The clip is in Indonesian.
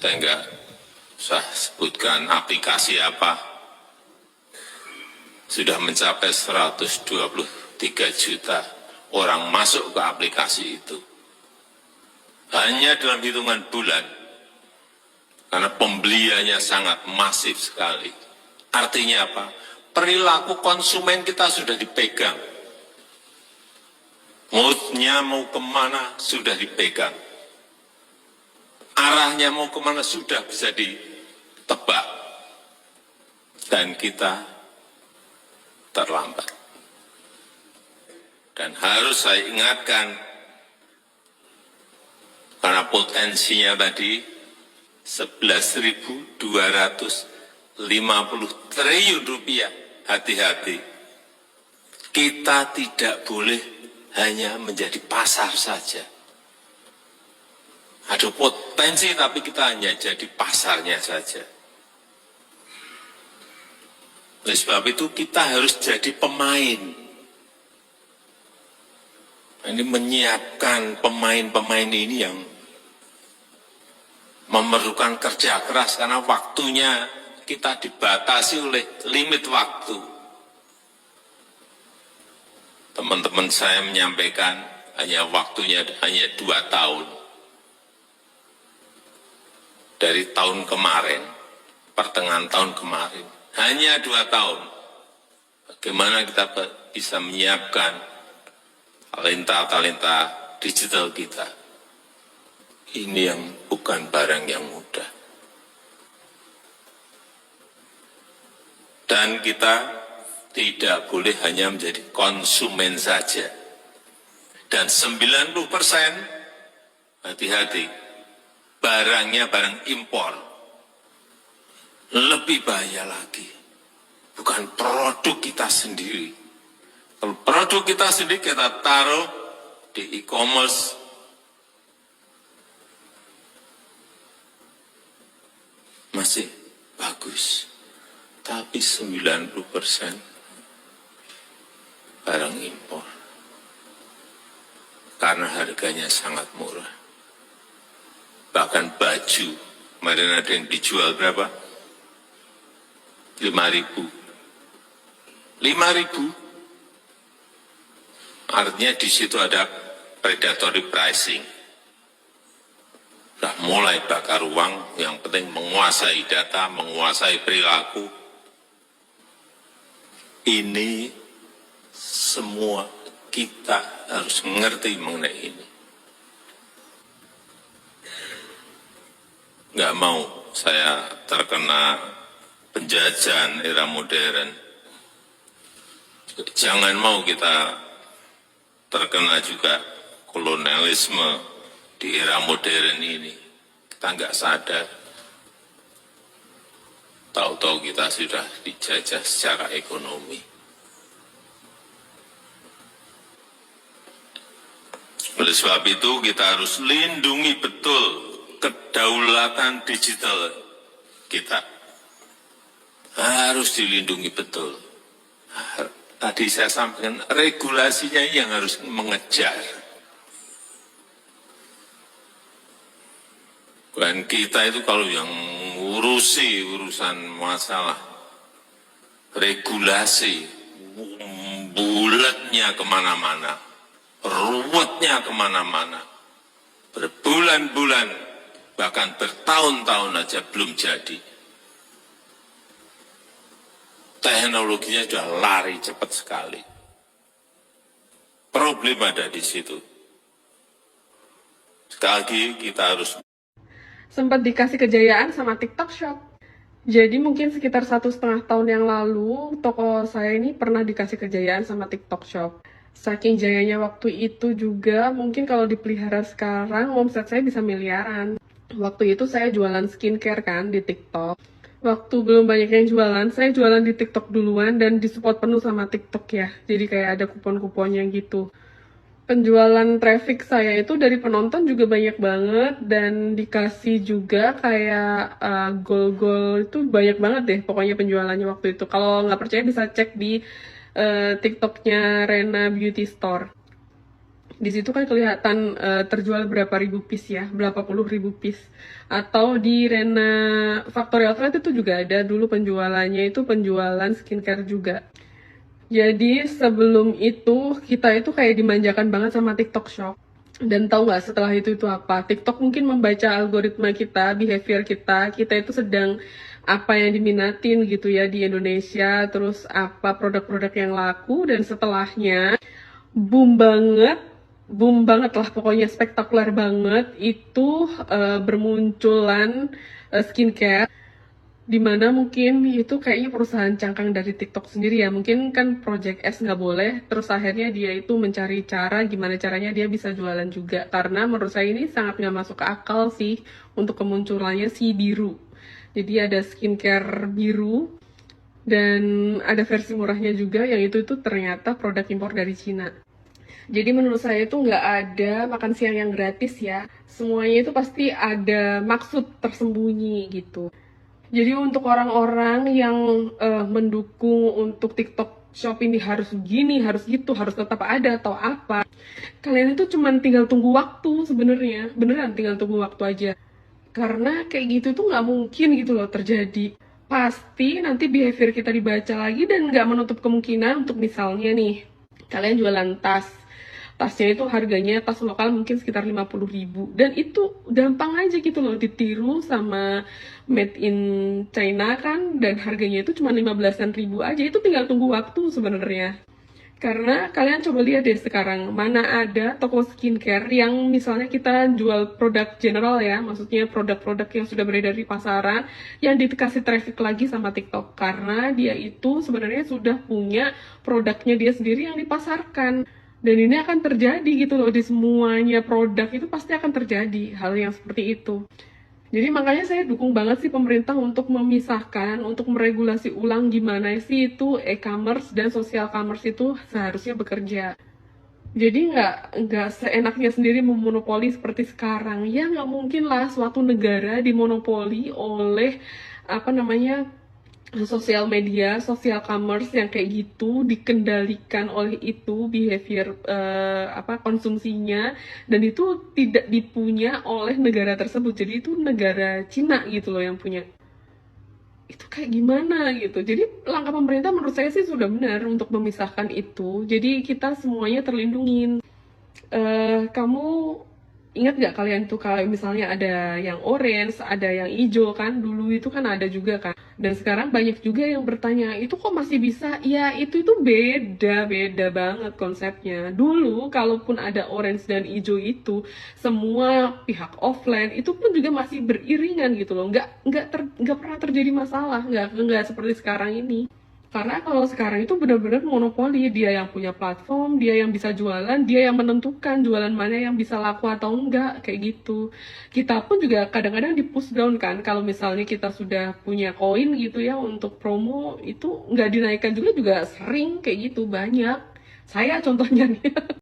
Saya enggak usah sebutkan aplikasi apa, sudah mencapai 123 juta orang masuk ke aplikasi itu. Hanya dalam hitungan bulan, karena pembeliannya sangat masif sekali. Artinya apa? Perilaku konsumen kita sudah dipegang. Moodnya mau kemana sudah dipegang. Arahnya mau kemana sudah bisa ditebak. Dan kita terlambat. Dan harus saya ingatkan, karena potensinya tadi 11.250 triliun rupiah. Hati-hati, kita tidak boleh hanya menjadi pasar saja. Ada potensi tapi kita hanya jadi pasarnya saja. Oleh sebab itu kita harus jadi pemain. Ini menyiapkan pemain-pemain ini yang memerlukan kerja keras karena waktunya kita dibatasi oleh limit waktu. Teman-teman saya menyampaikan hanya waktunya hanya 2 tahun. Dari tahun kemarin, pertengahan tahun kemarin, hanya 2 tahun. Bagaimana kita bisa menyiapkan talenta-talenta digital kita? Ini yang bukan barang yang mudah. Dan kita tidak boleh hanya menjadi konsumen saja. Dan 90%, hati-hati, barangnya barang impor. Lebih bahaya lagi, bukan produk kita sendiri. Kalau produk kita sendiri kita taruh di e-commerce, masih bagus. Tapi 90% barang impor. Karena harganya sangat murah. Bahkan baju, kemarin ada yang dijual berapa? 5.000. 5.000. Artinya di situ ada predatory pricing. Sudah mulai bakar uang, yang penting menguasai data, menguasai perilaku. Ini semua kita harus mengerti mengenai ini. Nggak mau saya terkena penjajahan era modern. Jangan mau kita terkena juga kolonialisme di era modern ini. Kita nggak sadar. Tahu-tahu kita sudah dijajah secara ekonomi. Oleh sebab itu kita harus lindungi betul kedaulatan digital kita. Harus dilindungi betul. Tadi saya sampaikan regulasinya yang harus mengejar. Dan kita itu kalau yang ngurusi urusan masalah regulasi, bulatnya kemana-mana, ruwetnya kemana-mana, berbulan-bulan, bahkan bertahun-tahun aja belum jadi. Teknologinya sudah lari cepat sekali. Problem ada di situ. Sekali lagi kita harus sempat dikasih kejayaan sama TikTok Shop. Jadi mungkin sekitar 1,5 tahun yang lalu, toko saya ini pernah dikasih kejayaan sama TikTok Shop. Saking jayanya waktu itu juga, mungkin kalau dipelihara sekarang, omset saya bisa miliaran. Waktu itu saya jualan skincare kan di TikTok. Waktu belum banyak yang jualan, saya jualan di TikTok duluan dan disupport penuh sama TikTok ya. Jadi kayak ada kupon-kuponnya gitu. Penjualan traffic saya itu dari penonton juga banyak banget dan dikasih juga kayak goal-goal itu banyak banget deh pokoknya penjualannya waktu itu. Kalau nggak percaya bisa cek di TikToknya Rena Beauty Store. Di situ kan kelihatan terjual berapa ribu piece ya, berapa puluh ribu piece. Atau di Rena Factory Outlet itu juga ada dulu penjualannya, itu penjualan skincare juga. Jadi sebelum itu kita itu kayak dimanjakan banget sama TikTok Shop. Dan tahu nggak setelah itu apa? TikTok mungkin membaca algoritma kita, behavior kita itu sedang apa yang diminatin gitu ya di Indonesia, terus apa produk-produk yang laku, dan setelahnya boom banget, boom banget lah pokoknya, spektakuler banget itu bermunculan skincare, dimana mungkin itu kayaknya perusahaan cangkang dari TikTok sendiri ya, mungkin kan Project S nggak boleh, terus akhirnya dia itu mencari cara gimana caranya dia bisa jualan juga, karena menurut saya ini sangat nggak masuk ke akal sih untuk kemunculannya si biru. Jadi ada skincare biru, dan ada versi murahnya juga yang itu ternyata produk impor dari Cina. Jadi menurut saya itu nggak ada makan siang yang gratis ya. Semuanya itu pasti ada maksud tersembunyi gitu. Jadi untuk orang-orang yang mendukung untuk TikTok Shop ini harus gini, harus gitu, harus tetap ada atau apa, kalian itu cuma tinggal tunggu waktu sebenarnya. Beneran tinggal tunggu waktu aja. Karena kayak gitu tuh nggak mungkin gitu loh terjadi. Pasti nanti behavior kita dibaca lagi, dan nggak menutup kemungkinan untuk misalnya nih, kalian jualan tas. Tasnya itu harganya tas lokal mungkin sekitar 50.000. Dan itu gampang aja gitu loh ditiru sama made in China kan. Dan harganya itu cuma 15-an ribu aja. Itu tinggal tunggu waktu sebenarnya. Karena kalian coba lihat deh sekarang, mana ada toko skincare yang misalnya kita jual produk general ya, maksudnya produk-produk yang sudah beredar di pasaran, yang dikasih traffic lagi sama TikTok. Karena dia itu sebenarnya sudah punya produknya dia sendiri yang dipasarkan. Dan ini akan terjadi gitu loh, di semuanya produk itu pasti akan terjadi hal yang seperti itu. Jadi makanya saya dukung banget sih pemerintah untuk memisahkan, untuk meregulasi ulang gimana sih itu e-commerce dan social commerce itu seharusnya bekerja. Jadi nggak seenaknya sendiri memonopoli seperti sekarang. Ya nggak mungkin lah suatu negara dimonopoli oleh apa namanya, sosial media, social commerce yang kayak gitu, dikendalikan oleh itu behavior konsumsinya, dan itu tidak dipunya oleh negara tersebut. Jadi itu negara Cina gitu loh yang punya. Itu kayak gimana gitu. Jadi langkah pemerintah menurut saya sih sudah benar untuk memisahkan itu. Jadi kita semuanya terlindungin. Kamu ingat nggak kalian tuh kalau misalnya ada yang orange, ada yang hijau kan, dulu itu kan ada juga kan. Dan sekarang banyak juga yang bertanya, itu kok masih bisa? Ya itu beda banget konsepnya. Dulu kalaupun ada orange dan hijau itu, semua pihak offline itu pun juga masih beriringan gitu loh. Nggak pernah terjadi masalah, nggak seperti sekarang ini. Karena kalau sekarang itu benar-benar monopoli, dia yang punya platform, dia yang bisa jualan, dia yang menentukan jualan mana yang bisa laku atau enggak, kayak gitu. Kita pun juga kadang-kadang di push down kan, kalau misalnya kita sudah punya koin gitu ya untuk promo, itu nggak dinaikkan juga sering kayak gitu, banyak. Saya contohnya nih.